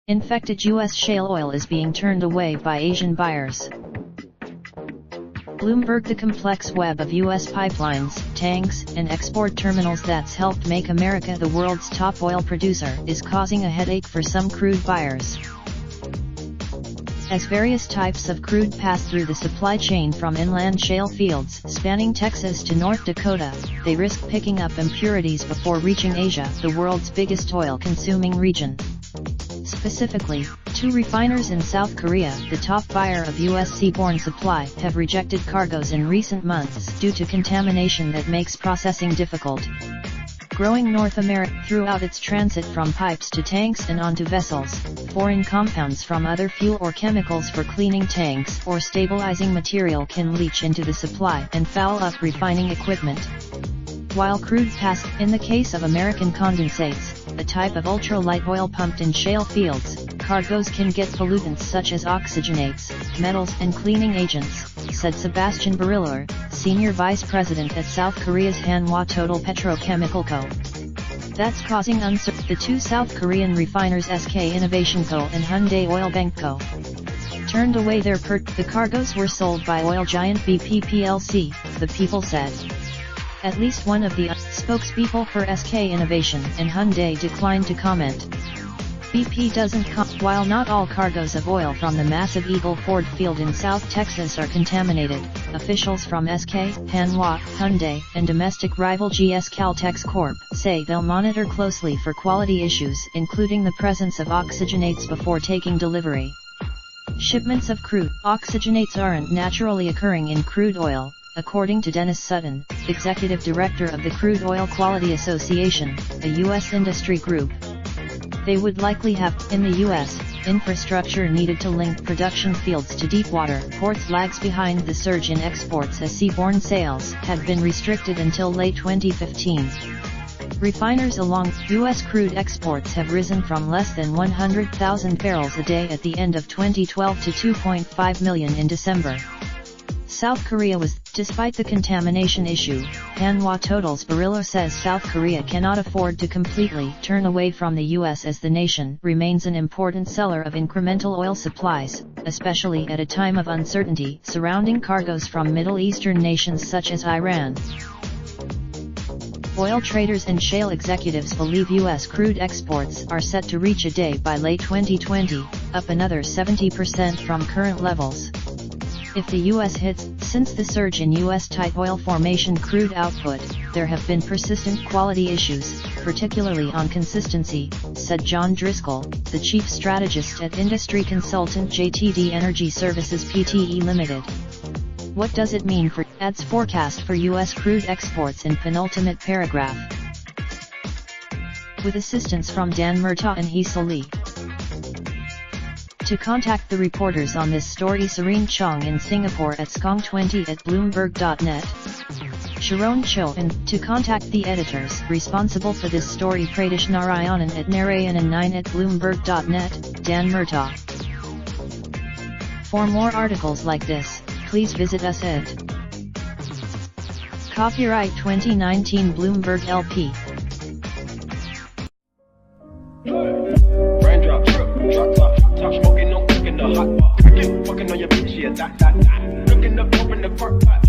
Infected U.S. shale oil is being turned away by Asian buyers. Bloomberg: the complex web of U.S. pipelines, tanks, and export terminals that's helped make America the world's top oil producer is causing a headache for some crude buyers. As various types of crude pass through the supply chain from inland shale fields spanning Texas to North Dakota, they risk picking up impurities before reaching Asia, the world's biggest oil-consuming region. Specifically, 2 refiners in South Korea, the top buyer of U.S. seaborne supply, have rejected cargoes in recent months due to contamination that makes processing difficult. Growing North America throughout its transit from pipes to tanks and onto vessels, foreign compounds from other fuel or chemicals for cleaning tanks or stabilizing material can leach into the supply and foul up refining equipment. While crude pass, in the case of American condensates, a type of ultra-light oil pumped in shale fields, cargoes can get pollutants such as oxygenates, metals and cleaning agents, said Sebastian Barillar, Senior Vice President at South Korea's Hanwha Total Petrochemical Co. That's causing uncertainty. The 2 South Korean refiners SK Innovation Co. and Hyundai Oil Bank Co. turned away their the cargoes were sold by oil giant BP plc, the People said. At least one of the spokespeople for SK Innovation and Hyundai declined to comment. BP doesn't while not all cargoes of oil from the massive Eagle Ford field in South Texas are contaminated, officials from SK, Hanwha, Hyundai, and domestic rival GS Caltex Corp. say they'll monitor closely for quality issues, including the presence of oxygenates before taking delivery. Shipments of crude oxygenates aren't naturally occurring in crude oil, according to Dennis Sutton, Executive Director of the Crude Oil Quality Association, a U.S. industry group. They would likely have, in the U.S., infrastructure needed to link production fields to deepwater ports lags behind the surge in exports as seaborne sales had been restricted until late 2015. Refiners along U.S. crude exports have risen from less than 100,000 barrels a day at the end of 2012 to 2.5 million in December. South Korea was, despite the contamination issue, Hanwha Total's Barillar says South Korea cannot afford to completely turn away from the U.S. as the nation remains an important seller of incremental oil supplies, especially at a time of uncertainty surrounding cargoes from Middle Eastern nations such as Iran. Oil traders and shale executives believe U.S. crude exports are set to reach a day by late 2020, up another 70% from current levels. If the U.S. hits, since the surge in U.S. tight oil formation crude output, there have been persistent quality issues, particularly on consistency, said John Driscoll, the chief strategist at industry consultant JTD Energy Services Pte Limited. What does it mean for AD's forecast for U.S. crude exports in penultimate paragraph? With assistance from Dan Murtaugh and Hisa Lee. To contact the reporters on this story, Serene Chong in Singapore at skong20@bloomberg.net. Sharon Cho, and to contact the editors responsible for this story, Pratish Narayanan at narayanan9@bloomberg.net, Dan Murtaugh. For more articles like this, please visit us at Copyright 2019 Bloomberg LP. Raindrop, drop top, smoking, no cooking the hot pot. Fucking on your bitch, yeah, that. Looking up, open the park pot.